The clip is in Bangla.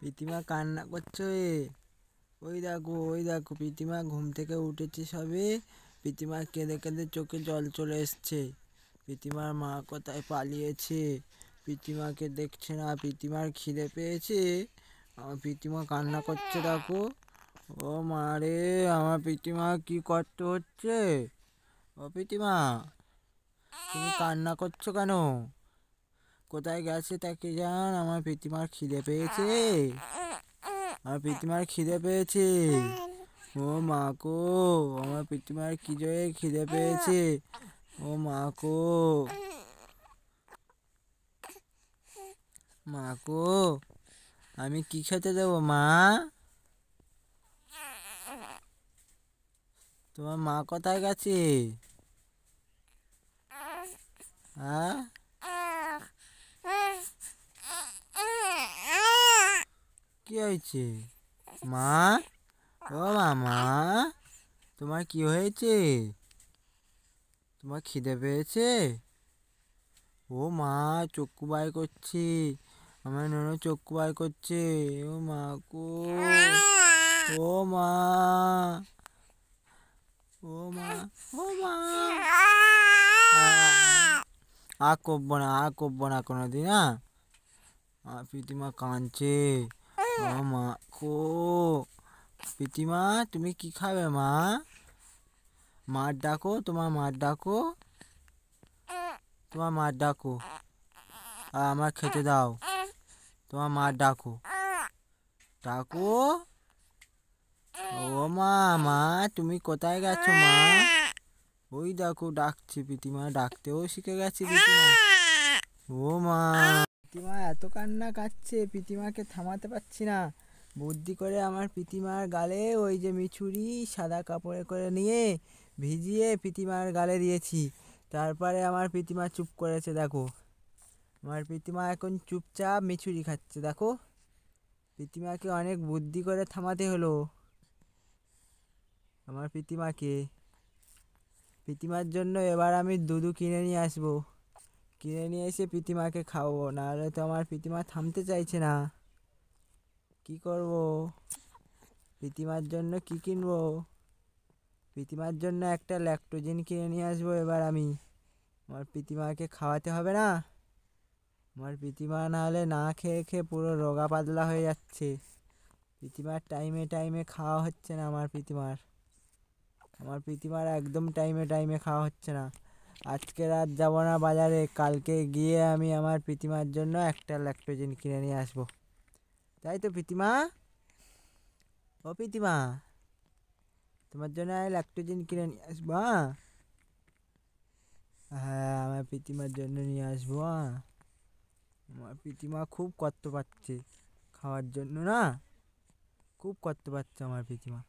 প্রীতিমা কান্না করছে। ওই দেখো প্রীতিমা ঘুম থেকে উঠেছে সবে। প্রীতিমা কেঁদে কেঁদে চোখে জল চলে এসছে। প্রীতিমার মা কোথায় পালিয়েছে, প্রীতিমাকে দেখছে না। প্রীতিমার খিদে পেয়েছে। আমার প্রীতিমা কান্না করছে দেখো। ও মা রে, আমার প্রীতিমা কি করতে হচ্ছে? ও প্রীতিমা, তুমি কান্না করছো কেন? কোথায় গেছে তাকে জান? আমার প্রীতিমার খিদে পেয়েছে। আমার প্রীতিমার খিদে পেয়েছে। ও মা কো, আমার প্রীতিমার কি জয়ে খিদে পেয়েছে। ও মা কো, মা কো, আমি কি খেতে দেবো মা? তোমার মা কোথায় গেছে? হ্যাঁ, কি হয়েছে মা? ও মামা, তোমার কি হয়েছে? তোমার খিদে পেয়েছে? ও মা, চক্ষু বার করছি। আমার ননদ চক্ষু বার করছে। ও মা কো, ও মা, ও মা, ও মা। করবো না কোনোদিন। প্রীতিমা কাঁদছে। ও মা কো, প্রীতিমা তুমি কি খাবে মা? মার ডাকো, তোমার মার ডাকো, তোমার মার ডাকো। আমার খেতে দাও। তোমার মার ডাকো, ডাকো। ও মা, মা তুমি কোথায় গেছো মা? ওই দেখো ডাকছি, প্রীতিমা ডাকতেও শিখে গেছে প্রীতিমা। ও মা, প্রীতিমা এত কান্না কাচ্ছে, প্রীতিমাকে থামাতে পারছি না। বুদ্ধি করে আমার প্রীতিমার গালে ওই যে মিছুরি সাদা কাপড়ে করে নিয়ে ভিজিয়ে প্রীতিমার গালে দিয়েছি। তারপরে আমার প্রীতিমা চুপ করেছে দেখো। আমার প্রীতিমা এখন চুপচাপ মিছুরি খাচ্ছে দেখো। প্রীতিমাকে অনেক বুদ্ধি করে থামাতে হলো আমার প্রীতিমাকে। প্রীতিমার জন্য এবার আমি দুধু কিনে নিয়ে আসবো। কিনে নিয়ে এসে প্রীতিমাকে খাওয়াবো, নাহলে তো আমার প্রীতিমা থামতে চাইছে না। কি করব? প্রীতিমার জন্য কি কিনবো? প্রীতিমার জন্য একটা ল্যাকটোজেন কিনে নিয়ে আসবো এবার আমি। আমার প্রীতিমাকে খাওয়াতে হবে না? আমার প্রীতিমা নাহলে না খেয়ে খেয়ে পুরো রোগা পাতলা হয়ে যাচ্ছে। প্রীতিমার টাইমে টাইমে খাওয়া হচ্ছে না আমার প্রীতিমার একদম টাইমে টাইমে খাওয়া হচ্ছে না। আজকে রাত যাবো না বাজারে, কালকে গিয়ে আমি আমার প্রীতিমার জন্য একটা ল্যাকটোজেন কিনে নিয়ে আসবো। তাই তো প্রীতিমা? ও প্রীতিমা, তোমার জন্য ল্যাকটোজেন কিনে নিয়ে আসবো। হ্যাঁ, আমার প্রীতিমার জন্য নিয়ে আসবো। আমার প্রীতিমা খুব কষ্ট পাচ্ছে খাওয়ার জন্য না, খুব কষ্ট পাচ্ছে আমার প্রীতিমা।